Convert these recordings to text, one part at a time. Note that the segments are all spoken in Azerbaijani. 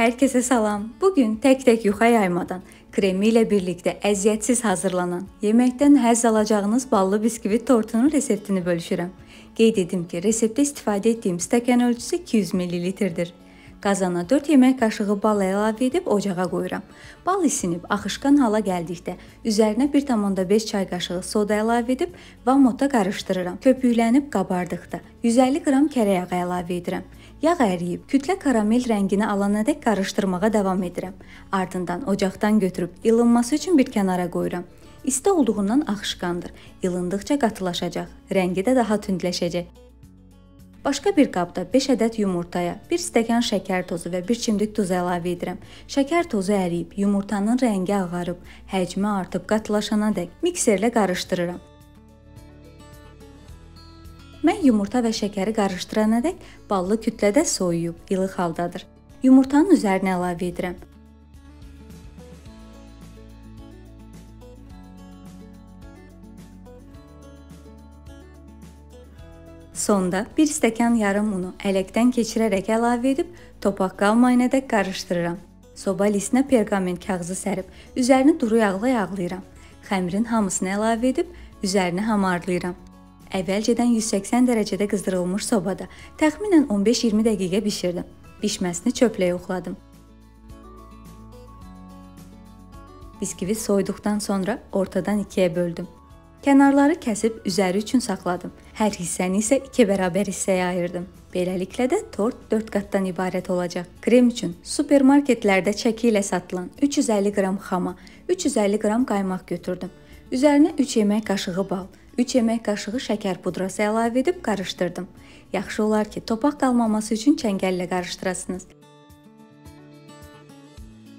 Herkese salam. Bugün tek yuxa yaymadan, kremi ilə birlikdə əziyyətsiz hazırlanan, yeməkdən həzz alacağınız ballı biskvit tortunun reseptini bölüşürəm. Qeyd edim ki, reseptdə istifadə etdiyim stəkan ölçüsü 200 ml-dir. Qazana 4 yemək qaşığı bal əlavə edib ocağa qoyuram. Bal isinib, axışqan hala gəldikdə, üzərinə 1,5 çay qaşığı soda əlavə edib vamota qarışdırıram. Köpüklənib qabardıqda 150 qram kərə yağı əlavə edirəm. Yağ əriyib, kütlə karamel rəngini alanadək qarışdırmağa davam edirəm. Ardından ocaqdan götürüb ilınması üçün bir kənara qoyuram. İsti olduğundan axışqandır. İlındıqca qatılaşacaq, rəngi də daha tündləşəcək. Başqa bir qabda 5 ədəd yumurtaya 1 stəkan şəkər tozu və 1 çimdik duz əlavə edirəm. Şəkər tozu əriyib, yumurtanın rəngi ağarıb, həcmi artıb qatılaşanadək mikserlə qarışdırıram. Mən yumurta və şəkəri qarışdıranadək ballı kütlədə soyuyub, ilıq haldadır. Yumurtanın üzərinə əlavə edirəm. Sonda 1 stəkan yarım unu ələkdən keçirərək əlavə edib, topaq qalmayınadək qarışdırıram. Soba listinə perqament kağızı sərib, üzərini duru yağla yağlayıram. Xəmirin hamısını əlavə edib, üzərini hamarlayıram. Əvvəlcədən 180 dərəcədə qızdırılmış sobada təxminən 15-20 dəqiqə bişirdim. Bişməsini çöplə yoxladım. Biskvit soyuduqdan sonra ortadan ikiyə böldüm. Kənarları kəsib üzəri üçün saxladım. Hər hissəni isə 2 bərabər hissəyə ayırdım. Beləliklə də tort 4 qatdan ibarət olacaq. Krem üçün supermarketlərdə çəki ilə satılan 350 qram xama, 350 qram qaymaq götürdüm. Üzərinə 3 yemək qaşığı bal, 3 yemək qaşığı şəkər pudrası əlavə edib qarışdırdım. Yaxşı olar ki, topaq qalmaması üçün çəngəllə qarışdırasınız.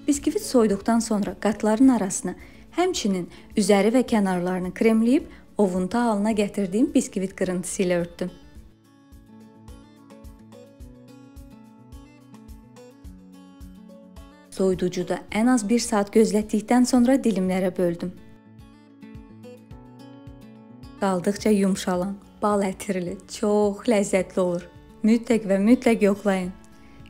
Biskvit soyduqdan sonra qatların arasını, həmçinin üzəri və kənarlarını kremləyib, ovunta halına gətirdiyim biskvit qırıntısı ilə örtdüm. Soyuducuda ən az 1 saat gözlətdikdən sonra dilimlərə böldüm. Qaldıqca yumşalan, bal ətirli, çox ləzzətli olur. Mütləq yoxlayın.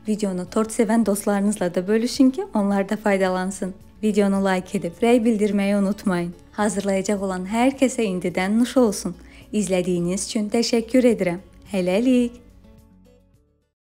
Videonu tort sevən dostlarınızla da bölüşün ki, onlar da faydalansın. Videonu like edib, rəy bildirməyi unutmayın. Hazırlayacaq olan hər kəsə indidən nuş olsun. İzlədiyiniz üçün təşəkkür edirəm. Hələlik.